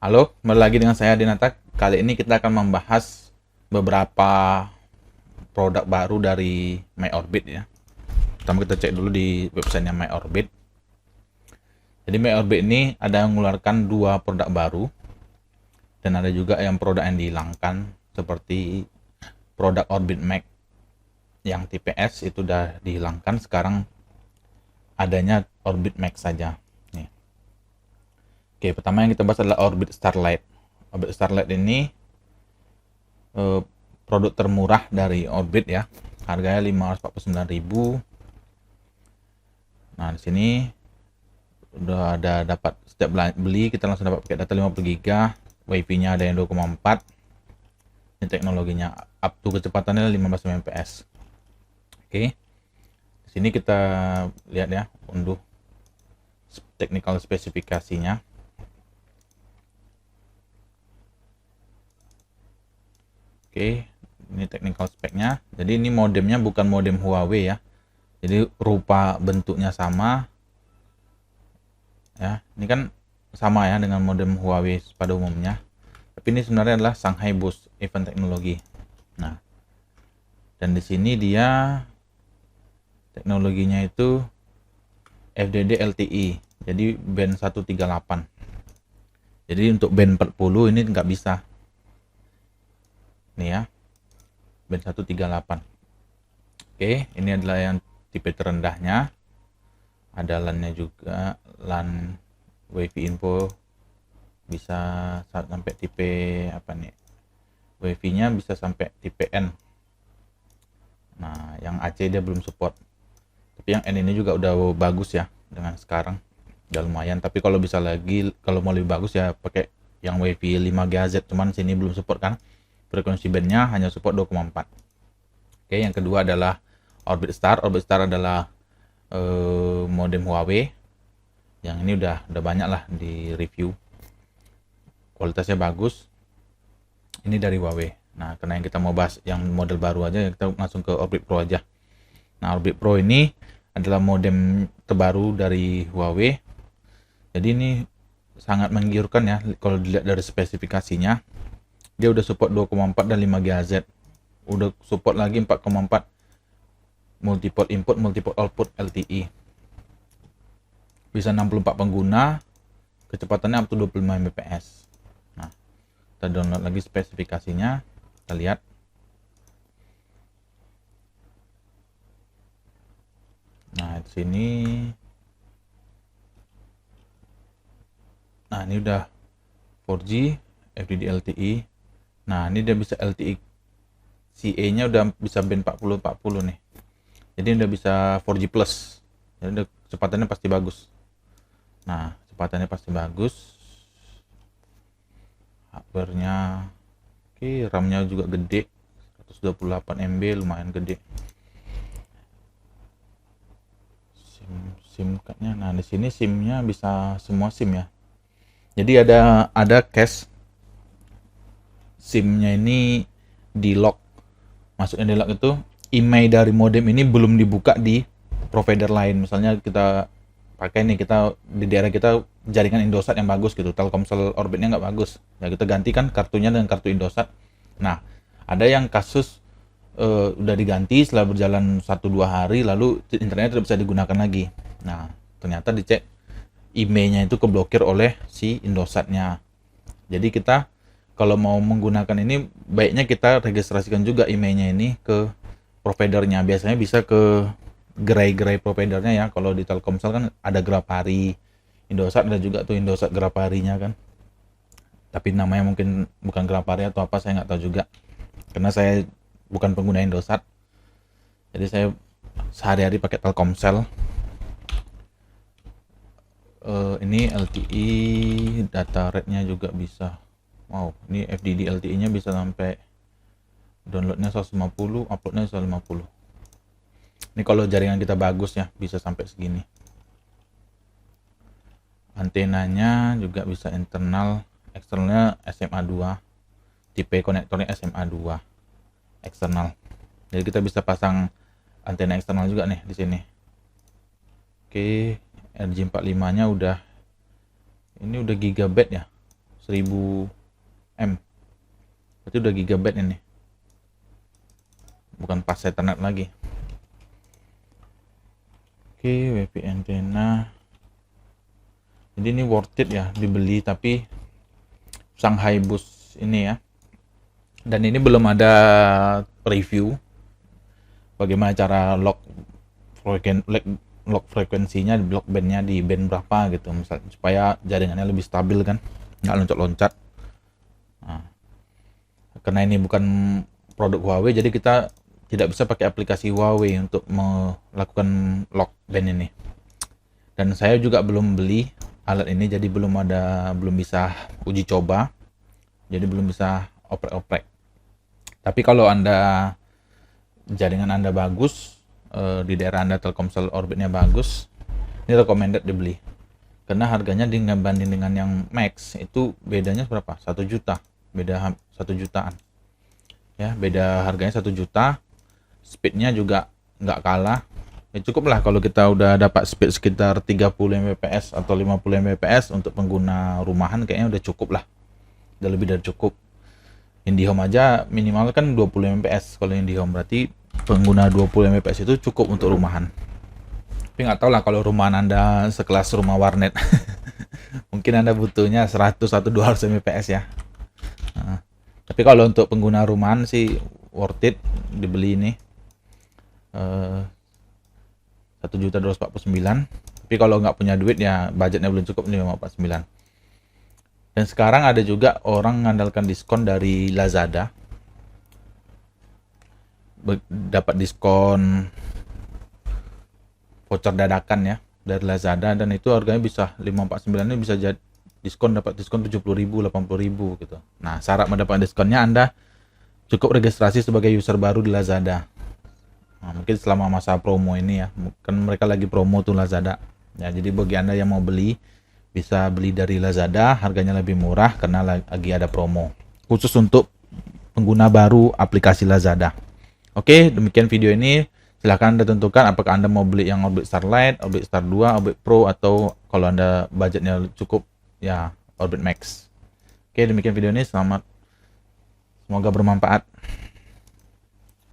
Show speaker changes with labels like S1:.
S1: Halo, kembali lagi dengan saya Dinata. Kali ini kita akan membahas beberapa produk baru dari MyOrbit ya. Pertama kita cek dulu di websitenya MyOrbit. Jadi MyOrbit ini ada yang mengeluarkan dua produk baru dan ada juga yang produk yang dihilangkan seperti produk Orbit Max yang tipe S itu udah dihilangkan, sekarang adanya Orbit Max saja. Nih. Oke, pertama yang kita bahas adalah Orbit Starlight. Orbit Starlight ini eh, produk termurah dari Orbit ya. Harganya 549.000. Nah, di sini udah ada dapat setiap beli kita langsung dapat paket data 50 GB, WiFi-nya ada yang 2,4. Ini teknologinya up to kecepatannya 15 Mbps. Oke. Di sini kita lihat ya, unduh technical spesifikasinya. Oke, ini technical speknya. Jadi ini modemnya bukan modem Huawei ya. Jadi rupa bentuknya sama. Ya, ini kan sama ya dengan modem Huawei pada umumnya. Tapi ini sebenarnya adalah Shanghai Boost Event Technology. Nah, dan di sini dia teknologinya itu FDD LTE. Jadi band 138. Jadi untuk band 40 ini nggak bisa. Nih ya, band 138. Oke, ini adalah yang tipe terendahnya. Ada LAN-nya juga, LAN WiFi info bisa sampai tipe apa nih? WiFi-nya bisa sampai tipe N. Nah, yang AC dia belum support. Tapi yang N ini juga udah bagus ya dengan sekarang. Udah lumayan, tapi kalau bisa lagi, kalau mau lebih bagus ya pakai yang WiFi 5 GHz, cuman sini belum support kan. Frekuensi bandnya hanya support 2,4. Oke, yang kedua adalah Orbit Star. Orbit Star adalah modem Huawei. Yang ini udah banyak lah di review. Kualitasnya bagus. Ini dari Huawei. Nah, karena yang kita mau bahas yang model baru aja, kita langsung ke Orbit Pro aja. Nah, Orbit Pro ini adalah modem terbaru dari Huawei. Jadi ini sangat menggiurkan ya kalau dilihat dari spesifikasinya. Dia udah support 2,4 dan 5 GHz. Udah support lagi 4,4 multiport input, multiport output LTE. Bisa 64 pengguna, kecepatannya up to 25 Mbps. Nah, kita download lagi spesifikasinya, kita lihat. Nah, di sini. Nah, ini udah 4G FDD LTE. Nah, ini dia bisa LTE CA-nya udah bisa band 40 nih. Jadi udah bisa 4G plus. Jadi udah kecepatannya pasti bagus. Nah, kecepatannya pasti bagus. Hardware-nya oke, RAM-nya juga gede. 128 MB lumayan gede. SIM card-nya. Nah, di sini SIM-nya bisa semua SIM ya. Jadi ada cache SIM-nya ini di lock. Maksudnya di lock itu IMEI dari modem ini belum dibuka di provider lain. Misalnya kita pakai nih, kita di daerah kita jaringan Indosat yang bagus gitu, Telkomsel Orbitnya nggak bagus, ya kita gantikan kartunya dengan kartu Indosat. Nah, ada yang kasus udah diganti setelah berjalan 1-2 hari lalu internetnya tidak bisa digunakan lagi. Nah, ternyata dicek IMEI-nya itu keblokir oleh si Indosatnya. Jadi kita kalau mau menggunakan ini baiknya kita registrasikan juga IMEI-nya ini ke providernya. Biasanya bisa ke gerai-gerai providernya ya. Kalau di Telkomsel kan ada Grapari, Indosat ada juga tuh Indosat Graparinya kan. Tapi namanya mungkin bukan Grapari atau apa, saya nggak tahu juga. Karena saya bukan pengguna Indosat. Jadi saya sehari-hari pakai Telkomsel. Ini LTE data rate-nya juga bisa. Wow, ini FDD LTE-nya bisa sampai downloadnya 150, uploadnya 150. Ini kalau jaringan kita bagus ya, bisa sampai segini. Antenanya juga bisa internal, eksternalnya SMA 2. Tipe konektornya SMA 2 eksternal. Jadi kita bisa pasang antena eksternal juga nih di sini. Oke, RJ45-nya udah ini udah gigabyte ya. 1000 M, berarti udah gigabyte ini, bukan pas Ethernet lagi. Oke, WiFi antena. Jadi ini worth it ya dibeli, tapi Shanghai Bus ini ya. Dan ini belum ada review bagaimana cara lock frekuensinya, lock bandnya di band berapa gitu, misal supaya jaringannya lebih stabil kan, nggak loncat-loncat. Nah, karena ini bukan produk Huawei, jadi kita tidak bisa pakai aplikasi Huawei untuk melakukan lock band ini. Dan saya juga belum beli alat ini, jadi belum bisa uji coba, jadi belum bisa oprek-oprek. Tapi kalau Anda jaringan Anda bagus, di daerah Anda Telkomsel orbitnya bagus, ini recommended dibeli. Karena harganya dibanding dengan yang Max itu bedanya berapa? 1 juta. Beda 1 jutaan. Ya, beda harganya 1 juta. Speednya juga nggak kalah. Ya cukup lah kalau kita udah dapat speed sekitar 30 Mbps atau 50 Mbps untuk pengguna rumahan, kayaknya udah cukup lah. Udah lebih dari cukup. IndiHome aja minimal kan 20 Mbps kalau IndiHome, berarti pengguna 20 Mbps itu cukup untuk rumahan. Tapi nggak tahu lah kalau rumahan Anda sekelas rumah warnet. Mungkin Anda butuhnya 100 atau 200 Mbps ya. Nah, tapi kalau untuk pengguna rumahan sih worth it dibeli ini. 1.249.000. Tapi kalau nggak punya duit ya budgetnya belum cukup 549. Dan sekarang ada juga orang mengandalkan diskon dari Lazada. Dapat diskon voucher dadakan ya dari Lazada, dan itu harganya bisa 549, ini bisa jadi diskon, dapat diskon 70.000, 80.000 gitu. Nah, syarat mendapatkan diskonnya Anda cukup registrasi sebagai user baru di Lazada. Nah, mungkin selama masa promo ini ya, kan mereka lagi promo tuh Lazada. Ya, jadi bagi Anda yang mau beli, bisa beli dari Lazada, harganya lebih murah karena lagi ada promo. Khusus untuk pengguna baru aplikasi Lazada. Oke, demikian video ini. Silahkan Anda tentukan apakah Anda mau beli yang Orbit Star Lite, Orbit Star 2, Orbit Pro, atau kalau Anda budgetnya cukup, ya Orbit Max. Oke, demikian video ini. Semoga bermanfaat.